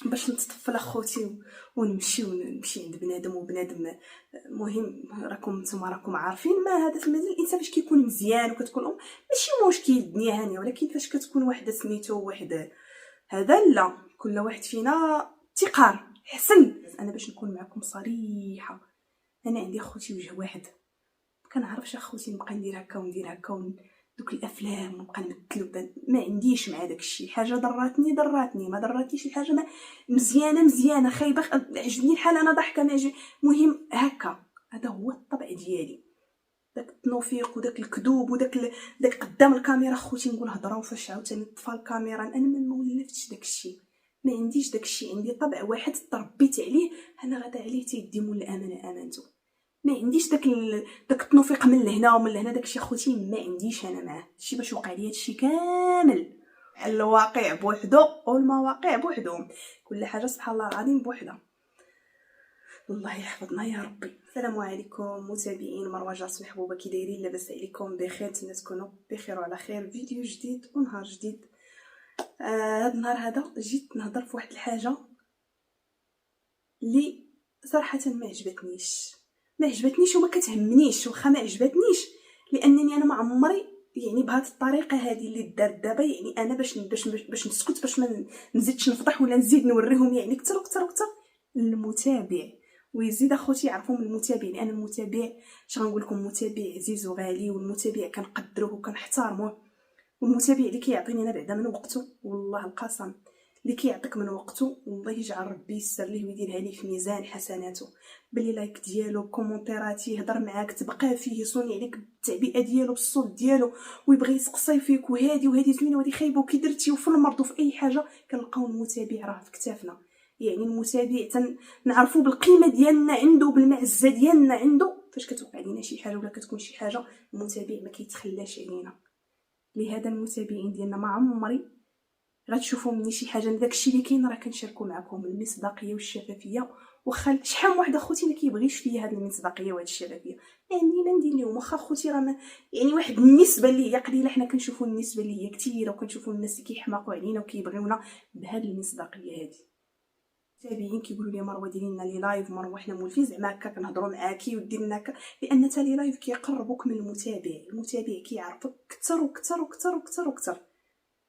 باش نتطفل اخوتي ونمشي عند بنادم وبنادم. المهم راكم نتوما راكم عارفين ما هذا المازال الانسان فاش كيكون مزيان وكتكون ماشي مشكل الدنيا هانيه، ولكن فاش كتكون وحده سميتو واحد هذا لا، كل واحد فينا تيقار حسن. انا باش نكون معكم صريحه، انا عندي اخوتي وجه واحد، كنعرفش اخوتي نبقى ندير هكا وندير هكا دوك الافلام ونبقى نمثل، ما عنديش مع داكشي. حاجه ضراتني ما ضراتنيش الحاجه ما مزيانه خايبه عجبني الحال انا ضحكه ما عجبني. المهم هكا، هذا هو الطبع ديالي، داك التنوفيق وداك الكذوب داك قدام الكاميرا خوتي نقول هضره وفاش عاوتاني طفى الكاميرا انا ما ولفتش داكشي، ما عنديش داكشي. عندي طبع واحد تربيت عليه، انا غدا عليه تيدي مول الامانه امانته. ما عنديش داك التنوفيق من لهنا ومن لهنا، داكشي اخوتي ما عنديش انا معاه. شي باش وقع لي هادشي كامل، الواقع بوحدو والمواقع بوحدهم، كل حاجه سبحان الله العظيم بوحدها. الله يحفظنا يا ربي. السلام عليكم متابعين مروه جارس محبوبه، كي دايرين؟ لاباس عليكم؟ بخير؟ نتمنى تكونوا بخير وعلى خير. فيديو جديد ونهار جديد. هذا النهار هذا جيت نهضر في واحد الحاجه اللي صراحه ما عجبتنيش وما كتهمنيش، واخا ما عجبتنيش لانني انا ما عمري يعني بهذه الطريقه هذه اللي دارت دابا، يعني انا باش نسكت، باش ما نزيدش نفضح ولا نزيد نوريهم يعني كثر وكثر وكثر المتابع ويزيد اخوتي يعرفوا من المتابع، لان المتابع اش غنقول لكم، متابع عزيز وغالي، والمتابع كنقدروه وكنحترموه، والمتابع اللي كيعطيني انا بعدا من وقته، والله القسم اللي كيعطيك من وقته والله يجعل ربي يسر ليه ويديرها ليه في ميزان حسناته، باللي لايك ديالو كومونتيرات يهضر معاك تبقى فيه يصوني عليك بالتعبئه ديالو بالصوت ديالو ويبغي يسقسي فيك وهادي زوينه وهادي خايبه وكي درتي وفي المرض وفي اي حاجه كنلقاو المتابع راه في كتافنا. يعني المتابع نعرفوا بالقيمه ديالنا عنده بالمعزه ديالنا عنده، فاش كتوقع لينا شي حاجه ولا كتكون شي حاجه المتابع ما كيتخلاش علينا. لهذا المتابعين ديالنا ما عمري غتشوفوا مني شي حاجه، داكشي اللي كاين راه كنشاركو معكم المصداقيه والشفافيه، واخا شحال من واحد اخوتي ما كيبغيش فيا هذه المصداقيه وهذه الشفافيه، يعني ما ندير لهم واخا اخوتي راه يعني واحد النسبه اللي هي قليله، حنا كنشوفوا النسبه اللي هي كثيره وكنشوفوا الناس اللي كيحماقوا علينا وكيبغيونا بهذه المصداقيه هذه. المتابعين كيقولوا لي مروه ديري لنا لي لايف، مروه حنا مولفين زعما هكا كنهضروا معاكي ودير لنا هكا، لان حتى لي لايف كيقربوك من المتابع كيعرفك اكثر وكثر وكثر وكثر وكثر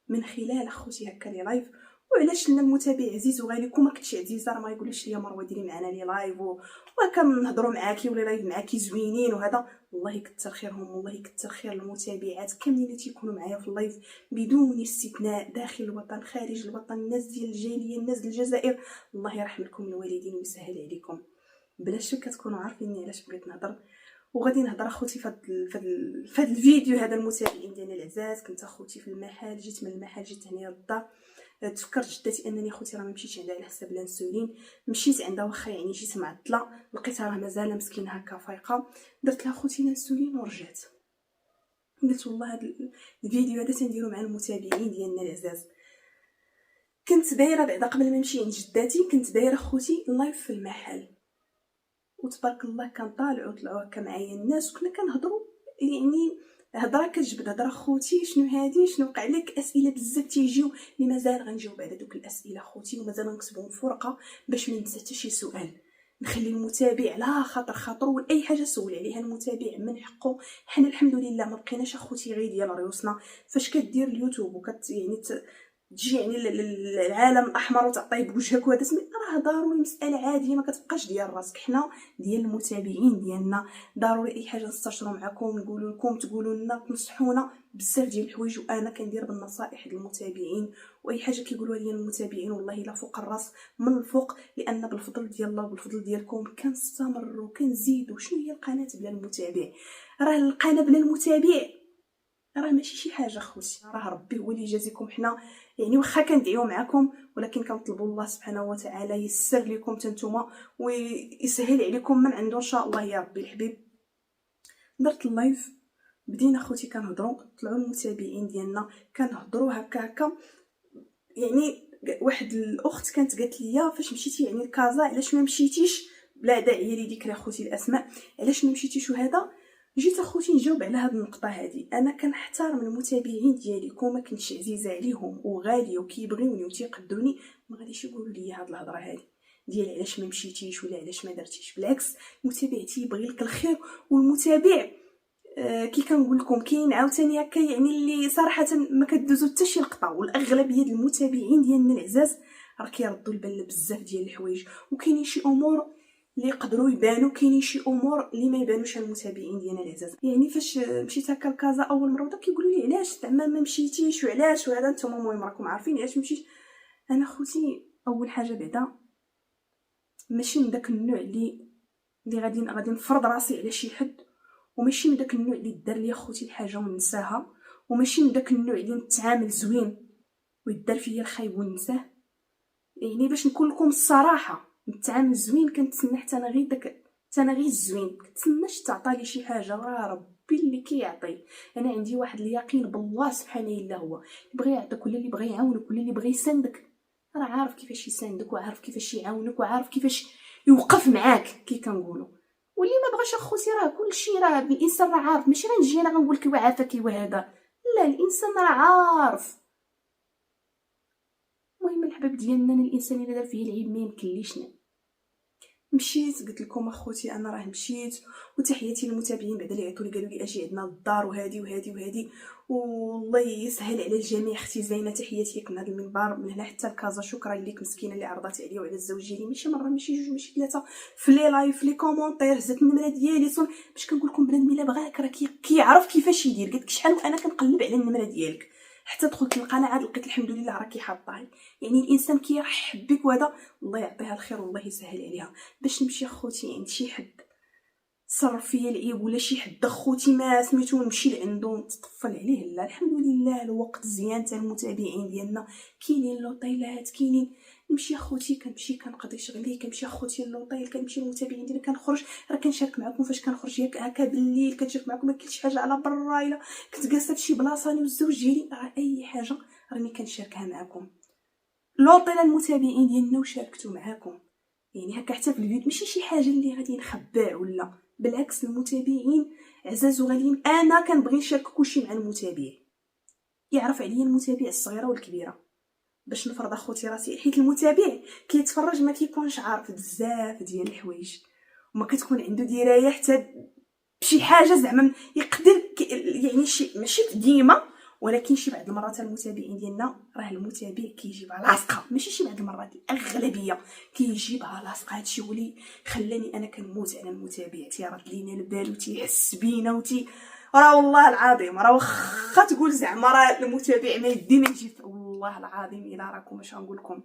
من خلال اخوتي هكا لي لايف. وعلاش لنا المتابع عزيز وغالي، كون ما كنتش عزيزه راه ما يقولش لي مروه ديري معنا لي لايف وهكا نهضروا معاكي ولا لايف معاكي زوينين وهذا. والله يكثر خيرهم، والله يكثر خير المتابعات كاملين اللي تيكونوا معايا في اللايف بدون استثناء، داخل الوطن خارج الوطن، الناس ديال الجاليه، الناس ديال الجزائر، الله يرحم لكم الوالدين ويسهل عليكم. بلا شك كتكونوا عارفيني علاش بغيت نهضر، وغادي نهضر اخوتي في هذا الفيديو هذا. المتابعين ديالنا العزاز، كنت اخوتي في المحل، جيت من المحل جيت هنا للدار، تفكرت جدتي انني اخوتي راه ما مشيتش عندها على حساب الانسولين، مشيت عندها واخا يعني جيت معطله، لقيتها راه مازال مسكينه هكا فايقه، درت لها اخوتي الانسولين ورجعت. قلت والله هذا الفيديو هذا تنديرو مع المتابعين ديالنا العزاز. كنت دايره بعدا قبل ما نمشي عند جداتي، كنت دايره اخوتي لايف في المحل، وتبارك الله كان طلعوا هكا معايا الناس وكنا كنهضروا، يعني هضره كتجبد هضره. خوتي شنو هادي، شنو وقع لك؟ اسئله بزاف تيجيو اللي مازال غنجاوب على دوك الاسئله خوتي، ومازال نكتبهم في ورقه باش ما ننسى حتى شي سؤال. نخلي المتابع على خاطرو اي حاجه سول عليها المتابع من حقه. حنا الحمد لله ما بقيناش اخوتي غير ديال ريوسنا، فاش كدير اليوتيوب يعني تجي يعني العالم الاحمر وتعطيه بوجهك وهذا راه ضروري مساله عاديه، ما كتبقاش ديال راسك. حنا ديال المتابعين ديالنا ضروري اي حاجه نستشروا معكم، نقولوا لكم، تقولوا لنا، تنصحونا بزاف ديال الحوايج، وانا كندير بالنصائح للمتابعين، واي حاجه كيقولوها لي المتابعين والله لا فوق الراس من الفوق، لان بالفضل ديال الله وبالفضل ديالكم كنستمروا وكنزيدوا. شنو هي القناه بلا المتابع؟ راه القناه بلا المتابع راه ماشي شي حاجه خوتي، راه ربي هو اللي يجازيكم. حنا يعني واخا كندعيو معكم، ولكن كنطلبوا الله سبحانه وتعالى يسر لكم نتوما ويسهل عليكم من عنده ان شاء الله يا ربي الحبيب. درت اللايف، بدينا خوتي كنهضروا، طلعوا المتابعين ديالنا كنهضروا هكا يعني واحد الاخت كانت قالت لي فاش مشيتي يعني لكازا علاش ما مشيتيش، بلا داعي لي ذكر اخوتي الاسماء، علاش ما مشيتيش وهذا. جيت اخوتي نجاوب على هذه النقطه هذه. انا كنحترم المتابعين ديالي، كون ما كنتش عزيزه عليهم وغاليه وكيبغيوني وتيقدروني ما غاديش يقولوا لي هاد الهضره هادي ديال علاش ما مشيتيش ولا علاش ما درتيش. بالعكس المتابع تيبغي لك الخير. والمتابع كي كنقول لكم كاين عاوتاني هكا يعني اللي صراحه ما كدوزو حتى شي لقطه، والاغلبيه ديال المتابعين ديالنا العزاز راه كيردوا البال بزاف ديال الحوايج، وكاينين شي امور اللي يقدروا يبانوا، كاينين شي امور اللي ما يبانوش على المتابعين ديالنا العزاز. يعني فاش مشيت هكا لكازا اول مره ودا كيقولوا لي علاش زعما ما مشيتيش وعلاش وهذا، نتوما المهم راكم عارفين علاش مشيت. انا خوتي اول حاجه بعدا ماشي من داك النوع اللي غادي نفرض راسي على شي حد، وماشي من داك النوع اللي دار لي خوتي الحاجه وننساها، وماشي من داك النوع اللي نتعامل زوين ويدار فيا الخايب وننساه. يعني باش نكون لكم الصراحه نتعامل زوين كنتسنى حتى انا غير داك، حتى انا غير الزوين كنتسناش تعطى لي شي حاجه، راه ربي اللي كيعطي. انا عندي واحد اليقين بالله سبحانه الا هو اللي بغى يعطيك ولا اللي بغى يعاونك ولا اللي بغى يساندك راه عارف كيفاش يساندك وعارف كيفاش يعاونك وعارف كيفاش يوقف معاك كي كنقولوا. واللي ما بغاش اخوتي راه كلشي راه الانسان راه عارف، ماشي غنجي انا غنقول لك وعافاكي وهذا، لا الانسان راه عارف. المهم الحباب ديالنا الانسان الا دار فيه العيب ما يمكنليش مشيت قلت لكم اخوتي انا راه مشيت. وتحياتي للمتابعين بعدا اللي عيطوا لي قالوا لي اجي عندنا للدار وهادي وهادي وهادي، والله يسهل على الجميع. اختي زينه تحياتي لك من هذا المنبر من هنا حتى لكازا، شكرا ليك مسكينه اللي عرضات عليا وعلى الزوج ديالي ماشي مره ماشي جوج ماشي ثلاثه في لي لايف في لي كومونتير هزت النمره ديالي باش كنقول لكم بنادم الا بغاك راه كيعرف كيفاش يدير. قلت لك شحال وانا كنقلب على النمره ديالك حتى دخلت القناه عاد لقيت الحمد لله راكي حاطاها. يعني الانسان كيرحب بك وهذا الله يعطيها الخير والله يسهل عليها. باش نمشي اخوتي عند شي حد صرف فيا العيب ولا شي حد اخوتي ما سميتو نمشي لعندو نتطفل عليه، لا الحمد لله الوقت زيان تاع المتابعين ديالنا كاينين لوطيلات كاينين. نمشي اخوتي كنمشي كنقضي شغلي كنمشي اخوتي للوطيل كنمشي للمتابعين ديالي كنخرج راه كنشارك معكم فاش كنخرج هكا بالليل كنشارك معكم ما كاينش حاجه على برا الا كنت جالسه فشي بلاصه انا والزوج ديالي راه اي حاجه راني كنشاركها معكم. لوطيل المتابعين ديالنا وشاركتو معكم يعني هكا حتى في الفيديو ماشي شي حاجه اللي غادي نخبع ولا بالعكس. المتابعين عزاز وغاليين انا كنبغي نشارك كلشي مع المتابع، يعرف عليا المتابع الصغيره والكبيره باش نفرض اخوتي راسي، حيت المتابع كيتفرج ما كيكونش عارف بزاف ديال الحوايج وما كتكون عنده درايه حتى بشي حاجه زعما يقدر يعني شي ماشي ديما ولكن شي بعض المرات المتابعين ديالنا راه المتابع كيجيبها لاصقه، ماشي شي بعض المرات الاغلبيه كيجيبها لاصقه. هادشي هو اللي خلاني انا كنموت على المتابع، تيرد لينا البال وتيحس بينا راه والله العظيم راه واخا تقول زعما راه المتابع ما يدي ما يجي والله العظيم الا راكم اش غنقول لكم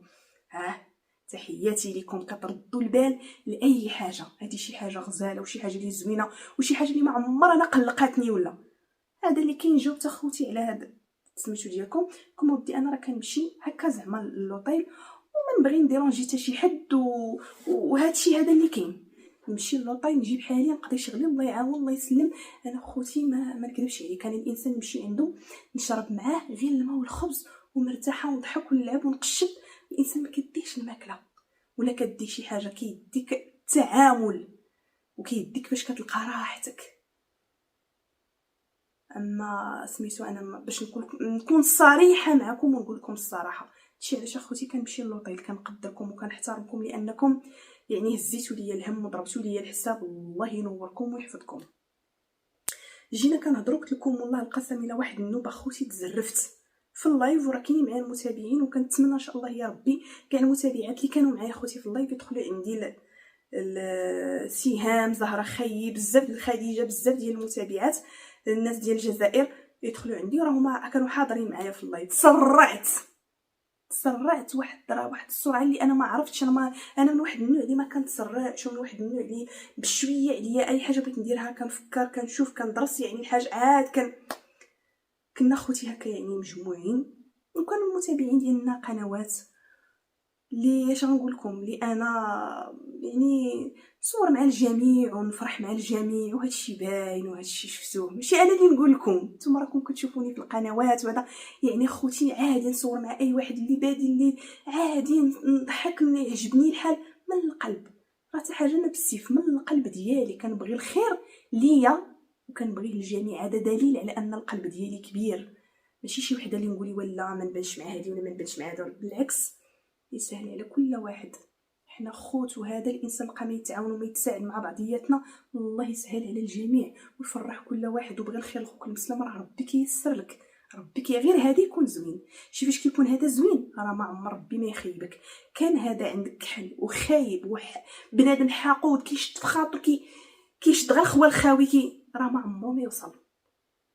تحياتي لكم كتردوا البال لاي حاجه. هذه شي حاجه غزاله وشي حاجه اللي زوينه وشي حاجه اللي ما عمرها قلقاتني ولا هذا اللي كاين. جاوبت اخوتي على هذا سميتو ديالكم كما ودي انا راه كنمشي هكا زعما للوطيل وما نبغي نديرونجي حتى شي حد وهادشي هذا اللي كاين. نمشي للوطيل نجيب حالي نقضي شغلي الله يعاون الله يسلم. انا خوتي ما نكذبش عليك كان الانسان نمشي عنده نشرب معاه غير الماء والخبز ومرتاحه ونضحك ونلعب ونقشب. الانسان ما كيديش الماكله ولا كدي شي حاجه كيديك التعامل وكيديك باش كتلقى راحتك. اما سميتو انا باش نكون صريحه معكم ونقول لكم الصراحه هادشي علاش اخوتي كنمشي للوطيل كنقدركم وكنحترمكم لانكم يعني هزيتوا ليا الهم وضربتوا ليا الحساب الله ينوركم ويحفظكم. جينا كنهضروا قلت لكم والله القسم الا واحد النوبه اخوتي تزرفت في اللايف وراه كاينين معايا المتابعين وكنتمنى ان شاء الله يا ربي كاع المتابعات اللي كانوا معايا اخوتي في اللايف يدخلوا عندي سهام زهره خيي بزاف ديال خديجه بزاف ديال المتابعات الناس ديال الجزائر يدخلوا عندي وراهم كانوا حاضرين معايا في اللايف. تسرعت واحد السرعه اللي انا ما عرفتش. انا من واحد النوع اللي ما كنتسرعش ومن واحد النوع اللي بشويه عليا اي حاجه بغيت نديرها كنفكر كنشوف كندرس يعني الحاجه عاد كنا خوتي هكا يعني مجموعين وكانوا المتابعين ديالنا قنوات اللي اش غنقول لكم اللي انا يعني نصور مع الجميع ونفرح مع الجميع وهادشي باين وهادشي شفتوه ماشي انا اللي نقول لكم نتوما راكم كتشوفوني في القنوات وهذا. يعني خوتي عادي نصور مع اي واحد اللي بادي اللي عادي نضحك يعجبني الحال من القلب راه حتى حاجه انا بالسيف من القلب ديالي كنبغي الخير ليا وكنبغي للجميع. هذا دليل على ان القلب ديالي كبير ماشي شي وحده اللي نقولي ولا ما نبانش مع هذه ولا ما نبانش مع هذا. بالعكس يسهل على كل واحد، حنا خوت، وهذا الانسان بقى ما يتعاون وما يتساعد مع بعضياتنا الله يسهل على الجميع ويفرح كل واحد. وبغي الخير لخوك المسلم راه ربي كيسر لك، ربي غير هذا يكون زوين. شي فاش كيكون هذا زوين راه ما عمر ربي ما يخيبك. كان هذا عندك كحل وخايب بنادم حاقود كيشد في خاطر كيشد غير خوال خاوي راه ما عمره ما يوصل،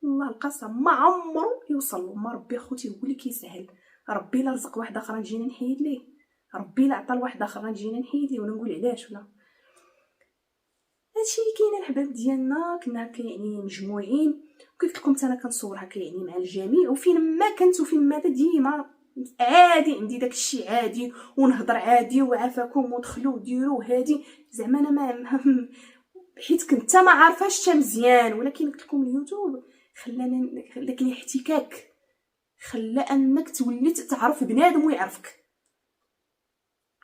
والله القسم ما عمره يوصل. وما ربي اخوتي هو اللي كيسهل. ربي لا رزق واحد اخر نجينا نحيد ليه، ربي لا عطى لواحد اخر نجينا نحيد ليه ولا نقول علاش ولا. هادشي اللي كاين الحباب ديالنا. كنا هكا يعني مجموعين وقلت لكم انا كنصور هكا يعني مع الجميع، وفين ما كنت وفين ما ديما عادي عندي داكشي عادي ونهضر عادي وعافاكم ودخلوا وديروا هادي. زعما انا ما حيت كنت ما عارفاش حتى مزيان، ولكن قلت لكم اليوتيوب خلانا داك الاحتكاك خلى انك تولي تعرف بنادم ويعرفك.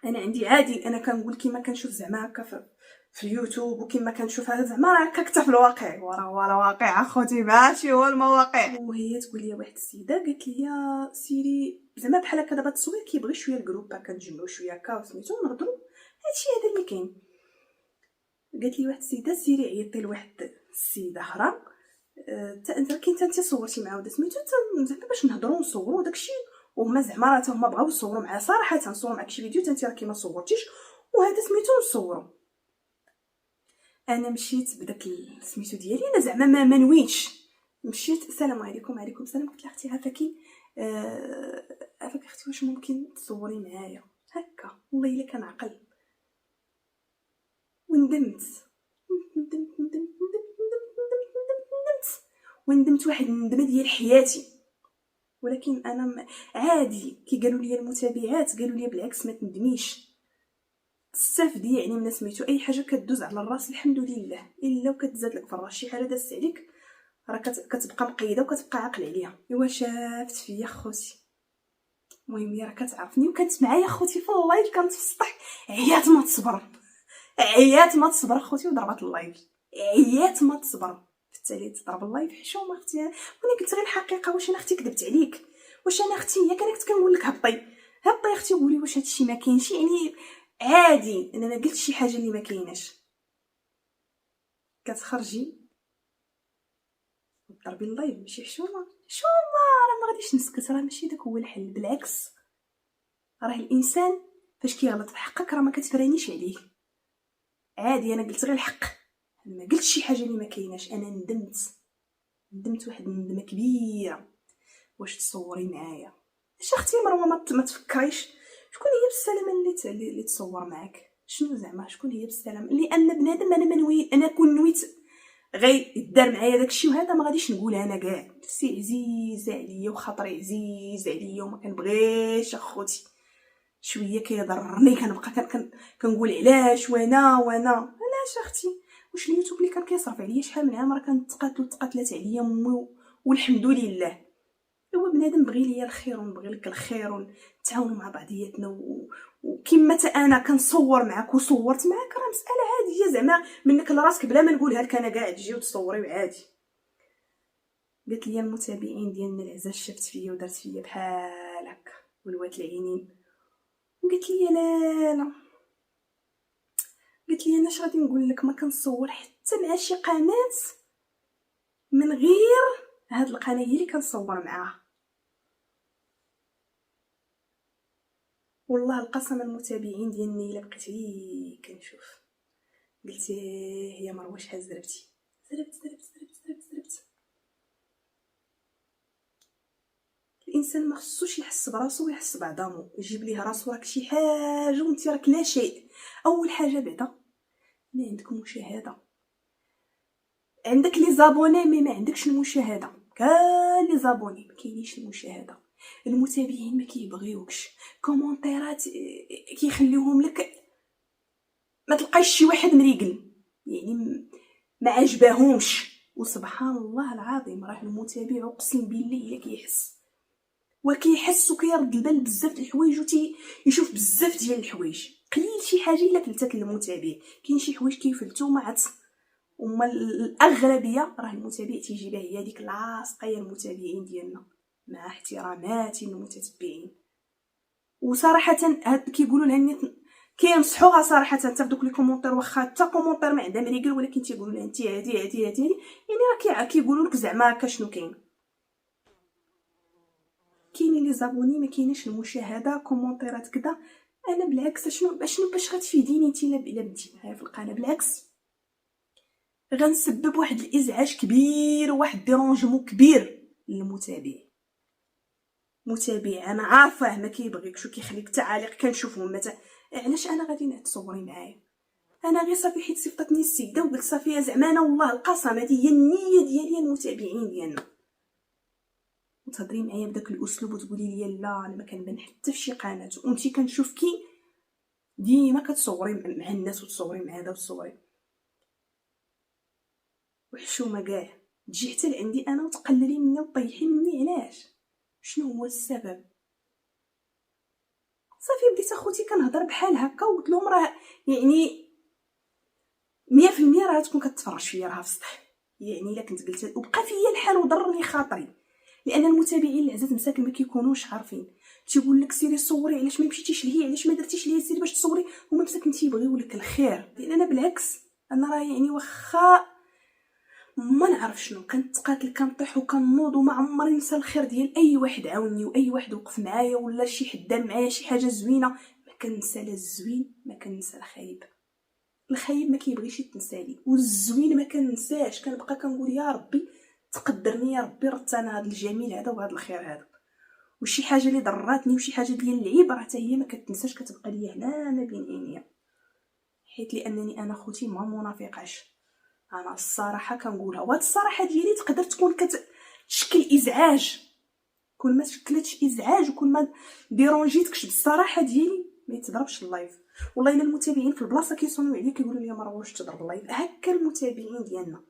انا عندي عادي انا كنقول كيما كنشوف زعما هكا في اليوتيوب وكيما كنشوف هذا زعما راه هكا حتى في الواقع، وراه الواقع اخوتي ماشي هو المواقع. وهي تقول لي واحد السيده قالت لي سيري زعما بحال هكا دابا التصوير كيبغي شويه الجروب هكا نتجمعوا شويه هكا وسميتو نهضروا هادشي هذا اللي كاين. قالت لي واحد السيده سيري عيطي لواحد السيده اخرى انت كنت انت صورتي معاه ودا سميتو زعما باش نهضروا ونصوروا داكشي، وهما زعما راه هما بغاو يصوروا معاه صراحه نصوروا معاك شي فيديو انت راكي ما صورتيش وهذا سميتو نصوروا. انا مشيت بداك سميتو ديالي انا زعما ما نويتش، مشيت السلام عليكم. وعليكم السلام. قلت لها اختي عافاكي عافاك اختي واش ممكن تصوري معايا هكا والله الا كنعقل. وندمت وندمت واحد الندمه ديال حياتي. ولكن انا عادي كي قالوا لي المتابعات قالوا لي بالعكس ما تندميش تستافدي يعني من سميتو اي حاجه كدوز على الراس الحمد لله، الا وكتزاد لك في الراس شي حاجه دازت عليك راه كتبقى مقيده وكتبقى عاقل عليها. ايوا شافت فيا خوتي المهم هي راه كتعرفني وكانت معايا خوتي في اللايف كانت في السطح عيات ما تصبر عيات ما تصبر اخوتي وضربات اللايف عيات ما تصبر. في التالي تضرب اللايف حشومه اختي وانا قلت غير الحقيقه. واش انا اختي كذبت عليك؟ واش انا اختي هي كنت كنقول لك هبطي اختي قولي واش هادشي ما كاينش يعني عادي انا ما قلتش شي حاجه اللي ما كايناش. كتخرجي ضربي اللايف ماشي حشومه راه ما غاديش نسكت، راه ماشي داك هو الحل. بالعكس راه الانسان فاش كيغلط بحقك راه ما كتفرانيش عليه عادي. انا قلت غير الحق انا ما قلتش شي حاجه اللي ما كايناش. انا ندمت واحد الندمه كبيره. واش تصوري معايا اش اختي مروه ما تفكريش شكون هي بالسلامه اللي تصور معاك؟ شنو زعما شكون هي بالسلامه؟ لان بنادم انا منوي انا كون نويت غير يدار معايا داكشي وهذا ما غاديش نقولها انا كاع. نفسي عزيزه عليا وخاطري عزيز عليا وما كنبغيش اخوتي شويه كيضرني كنبقى كنقول علاش وانا علاش اختي. واش اليوتيوب اللي كان كيصرف عليا شحال من عام راه تقاتلات عليا امي والحمد لله. هو بنادم بغي ليا الخير ونبغي لك الخير ونتعاونوا مع بعضياتنا وكما انا كنصور معاك وصورت معاك راه مساله عاديه زعما منك لراسك بلا ما نقولها لك انا كاع تجي وتصوري عادي. قالت لي المتابعين ديالنا العزاز شفت فيا ودرت فيا بحال هكا ولوات العينين وقالت لي لا قالت لي انا اش غادي نقول لك ما كنصور حتى مع شي قناه من غير هاد القناه هي اللي كنصور معاها. والله القسم المتابعين ديالني الا بقيت غير كنشوف قلت هي مروه شحال زربتي زربت. الانسان ما خصوش يحس براسو ويحس بعظامو يجيب ليه راسو راك شي حاجه وانت راك لا شيء. اول حاجه بعدا ما عندك مشاهده، عندك لي زابوني مي ما عندكش المشاهده. كاع لي زابوني ما كاينينش المشاهده. المتابعين ما كيبغيوكش كومونتيرات كيخليوهم لك ما تلقايش شي واحد مريقل يعني ما عجباهمش. وسبحان الله العظيم راه المتابع اقسم بالله الا كيحس وكيرد البال بزاف د الحوايج يشوف بزاف ديال الحوايج. قليل شي حاجه الا فلتات المتابع. كاين شي حوايج كيفلتو ما عاد وما الاغلبيه راه المتابع تيجي به هي ديك لاصقه. يا المتابعين ديالنا مع احتراماتي للمتتبعين وصراحه هاد كيقولوا لها الناس كينصحوها صراحه حتى في دوك لي كومونتير، واخا حتى كومونتير ما عندها مريقل، ولكن تيقولوا لها انت هادي يعني راه كيقولوا لك زعما هكا شنو كاين. كاينين لي زابوني، ما كايناش المشاهده، كومونتيرات كذا. انا بالعكس شنو باش غتفيديني انت الا بديتي معايا في القناه؟ بالعكس غنسبب واحد الازعاج كبير وواحد ديرونجمون كبير متابع انا عارفه ما كيبغيكش وكيخليك التعاليق كنشوفهم علاش انا غادي تصوري معايا؟ انا غير صافي حيت صيفطتني السيده وقلت صافي زعما انا والله القسم هذه هي النيه ديالي المتابعين ديالنا، وتهضري معايا بداك الاسلوب وتقولي لي لا انا ما كنبان حتى في شي قناه، وانتي كنشوفكي ديما كتصوري مع الناس وتصوري مع هذا وتصوري. وحشومه كاع تجي حتى لعندي انا وتقللي مني وطيحي مني، علاش؟ شنو هو السبب؟ صافي بديت اخوتي كنهضر بحال هكا وقلت لهم راه يعني 100% راه تكون كتفرج فيا راه في السطح، يعني الا كنت قلت وبقى فيا الحال وضرني خاطري، لان المتابعين العزاز مساكن ما كيكونوش عارفين. تيقول لك سيري صوري، علاش ما مشيتيش لهي، علاش ما درتيش لهي سيري باش تصوري، هما مساكن تيبغيو لك الخير. لان انا بالعكس انا راه يعني واخا ما نعرف شنو كنتقاتل كنطيح وكنوض وما عمري ننسى الخير ديال اي واحد عاوني واي واحد وقف معايا ولا شي حد دار معايا شي حاجه زوينه. ما كننسى لا الزوين ما كننسى الخايب، الخايب ما كيبغيش يتنسالي، والزوين ما كننساش، كنبقى كنقول يا ربي تقدرني يا ربي رد انا هذا الجميل هذا وهذا الخير هذا. وشي حاجه اللي ضراتني وشي حاجه ديال العيب راه حتى هي ما كتنساش، كتبقى ليا هنا ما بين عينيا، حيت لانني انا خوتي ما منافقاش. انا الصراحه كنقولها، وهاد الصراحه ديالي تقدر تكون كتشكل ازعاج، كون ما شكلتش ازعاج وكون ما ديرونجيتكش بالصراحه ديالي ما يتضربش اللايف. والله الا المتابعين في البلاصه كيصونوا عليا كيقولوا لي مروه واش تضرب اللايف هكا. المتابعين ديالنا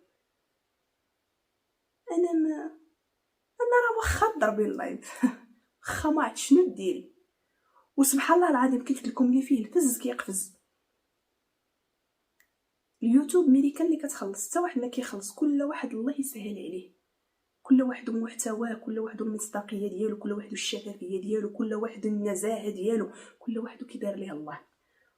انا راه واخا ضربي اللايف واخا ما عرفت شنو ديري، وسبحان الله العظيم قلت لكم اللي فيه الفز كيقفز. اليوتيوب ميريكان اللي كتخلص، حتى واحد ما كيخلص، كل واحد الله يسهل عليه، كل واحد محتواه، كل واحد المصداقيه ديالو، كل واحد الشفافيه ديالو، كل واحد النزاهه ديالو، كل واحد كيدار ليه الله،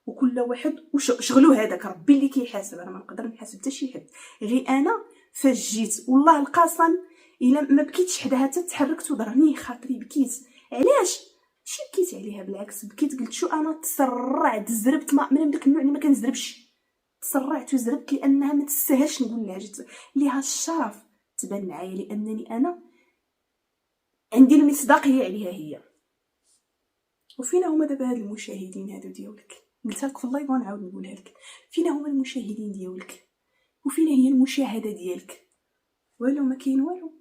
وكل واحد وشغلو هذاك ربي اللي كيحاسب. انا ما نقدر نحاسب حتى شي حد، غير انا فاش جيت والله القسم الا ما بكيتش حداها حتى تحركت وضرني خاطري بكيت. علاش؟ ماشي بكيت عليها بالعكس، بكيت قلت شو انا تسرعت زربت، ما من داك النوع اللي ما كنزربش، تسرعت وزربت لانها ما تستاهلش نقول لها جيت ليها الشرف تبان معايا، لانني انا عندي المصداقيه عليها هي. وفينا هما دابا هاد المشاهدين هادو ديالك؟ قلتها لك في اللايف ونعاود نقولها لك، فينا هما المشاهدين ديالك؟ وفينا هي المشاهده ديالك؟ والو، ما كاين والو.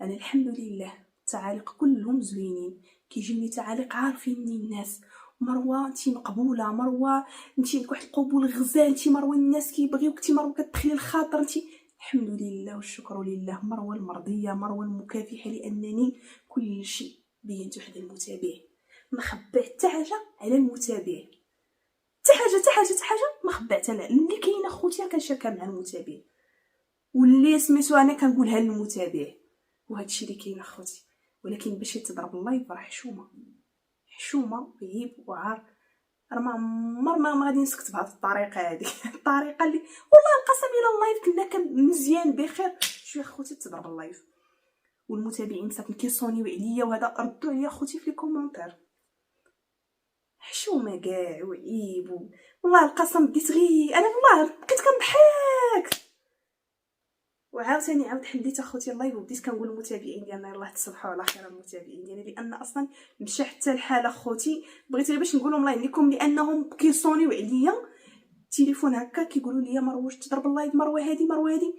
انا الحمد لله التعاليق كلهم زوينين، كيجيوني تعاليق عارفيني الناس، مروه انتي مقبوله، مروه انتي لك واحد القبول غزال، انتي مروه الناس كيبغيوك، انتي مروه كتدخلي الخاطر، انتي الحمد لله والشكر لله. مروه المرضيه، مروه المكافحه، لانني كل شيء بينت حدا المتابع، ما خبى حتى حاجه على المتابع، حتى حاجه ما خبعتها اللي كاينه خوتي كنشاركها مع المتابع، واللي سميتو انا كنقولها للمتابع، وهادشي اللي كاين اخوتي. ولكن باش تضرب اللايف راه حشومه وعيب وعار، راه ما غادي نسكت بهذه الطريقه هذه الطريقه اللي والله القسم الى اللايف كنا كان مزيان بخير شويه اخوتي تضرب اللايف. والمتابعين ساكن كيصونيو عليا وهذا ردوا عليا اخوتي في لي كومونتير، حشومه كاع وعيب والله القسم بديت غير انا والله بقيت كنضحك. وعاوتاني حليت اخوتي اللايف وبديت كنقول للمتابعين ديالنا يلاه تصبحوا على خير المتابعين ديالي، لان اصلا مشى حتى الحال اخوتي بغيت غير باش نقول لهم الله يهنيكم، لانهم كيصونيو عليا التليفون هكا كيقولوا لي مروه واش تضرب اللايف، مروه هذه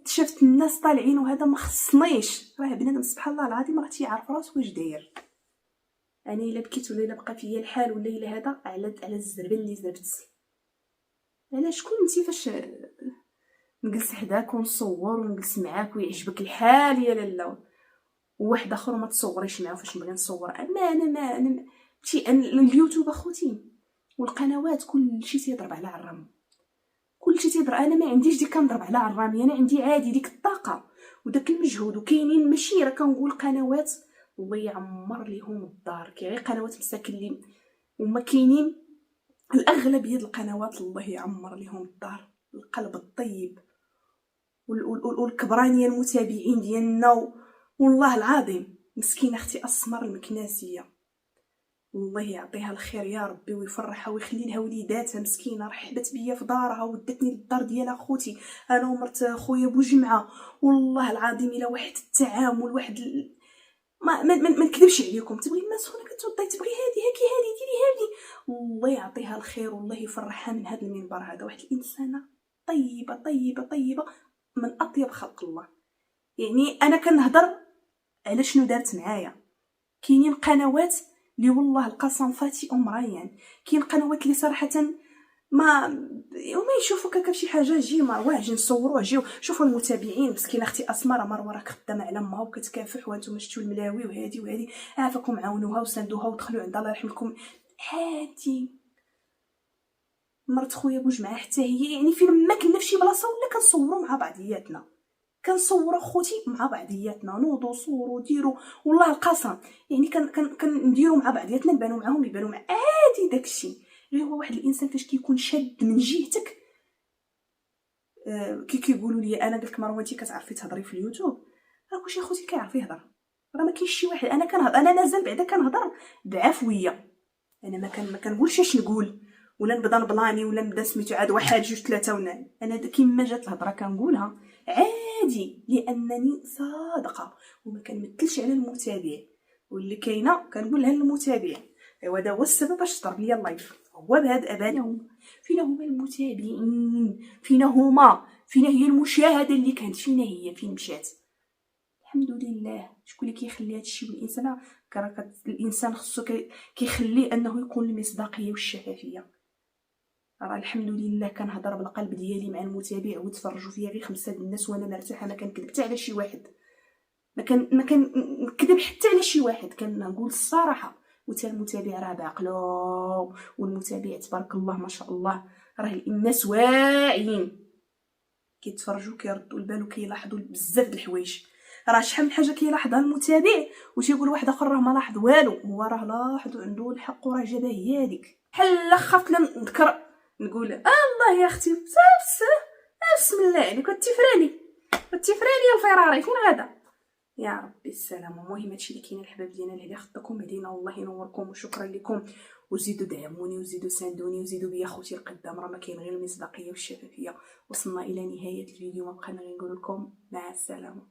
شفت الناس طالعين وهذا ما خصنيش، راه بنادم سبحان الله العظيم راه تيعرف راسو واش داير. انا الا بكيت ولا الا بقى فيا الحال ولا الا هذا على الزربه اللي زربت، علاش كنتي فاش نجلس حداك ونصور ونجلس معاك ويعجبك الحال يا لالا، وواحد اخر ما تصوريش معاه فاش نبغي نصور انا اليوتيوب اخوتي والقنوات كلشي تيضرب على عرام، كلشي تيضرب. انا ما عنديش ديك كنضرب على عرامي، انا عندي عادي ديك الطاقه وداك المجهود، وكاينين ماشي راه كنقول قنوات الله يعمر ليهم الدار. كي غير قنوات مساكن اللي وما كاينين، الاغلبيه ديال القنوات الله يعمر ليهم الدار، القلب الطيب والكبرانيه المتابعين ديالنا. والله العظيم مسكينه اختي اسمر المكناسيه، الله يعطيها الخير يا ربي ويفرحها ويخلي لها وليداتها. مسكينه رحبت بيا في دارها ودتني للدار ديال اخوتي انا ومرت خويا بوجمعه. والله العظيم الا واحد التعامل، واحد ما نكذبش عليكم، تبغي الماء سخونه كتوضي، تبغي هذه هاكي هذه ديري هذه. الله يعطيها الخير والله يفرحها من هذا المنبر هذا. واحد الانسانه طيبه طيبه طيبه من اطيب خلق الله. يعني انا كنهضر على شنو دارت معايا. كاينين قنوات اللي والله القسم فاتي ريان، كاين قنوات اللي صراحه وما يشوفوك هكا بشي حاجه جي مروه جي نصوروه جيو شوفوا المتابعين. مسكينه اختي اسمر مروه راك خدامه على امها وكتكافح وانتم شفتوا الملاوي وهذه عافاكم عاونوها وساندوها ودخلوا عند الله يرحم لكم. عادي مرت خويا بوجمعه حتى هي، يعني فين ما كنا فشي بلاصه ولا كنصوروا مع بعضياتنا، كنصور خوتي مع بعضياتنا، نوضوا صوروا ديروا. والله القسم يعني كنديروا مع بعضياتنا، نبانوا معاهم يبانوا مع عادي داكشي. غير هو واحد الانسان فاش كيكون شاد من جهتك. كي كيقولوا لي انا قلت مروه انت كتعرفي تهضري في اليوتيوب، راه كلشي خوتي كيعرف يهضر، راه ما كاينش شي واحد. انا كنهضر، انا مازال بعدا كنهضر بعفويه، انا ما كنقولش اش نقول ولا نبدا نبلاني ولا نبدا سميتو عاد واحد جوج ثلاثه ونعم. انا كيما جات الهضره كنقولها عادي لانني صادقه وما كنمثلش على المتابع. واللي كاينه كنقول لها المتابع. ايوا هذا هو السبب باش ضرب ليا اللايف، هو بهذا ابانهم. فينا هما المتابعين؟ فينا هي المشاهده اللي كانت؟ فين مشات؟ الحمد لله. شكون اللي كيخلي هذا الشيء بالانسان؟ الانسان خصو كيخلي انه يكون المصداقيه والشفافيه. راه الحمد لله كنهضر بالقلب ديالي مع المتابع وتفرجوا فيا غير 5 الناس وانا مرتاحه، ما كنكذب حتى على شي واحد، ما كنكذب حتى على شي واحد، كنقول الصراحه. وتا المتابع راه بعقلو، والمتابع تبارك الله ما شاء الله راه الناس واعيين كيتفرجوا كيردوا البال وكيلاحظوا بزاف د الحوايج. راه شحال من حاجه كيلاحظها المتابع وتيقول واحد اخر راه ما لاحظ والو، هو راه لاحظ وعنده الحق وراه جابها هي هذيك. بحال خفت نذكر نقول الله يا اختي بسم الله عليك والتفراني الفراري فين غادا يا ربي السلام. المهم هادشي اللي كاين الحباب ديالنا اللي خطكم هدينا، والله ينوركم وشكرا لكم، وزيدوا دعموني وزيدوا ساندوني وزيدوا بيا خوتي القدام. راه ما كاين غير المصداقيه والشفافيه. وصلنا الى نهايه الفيديو، ما بقينا غير نقول لكم مع السلامه.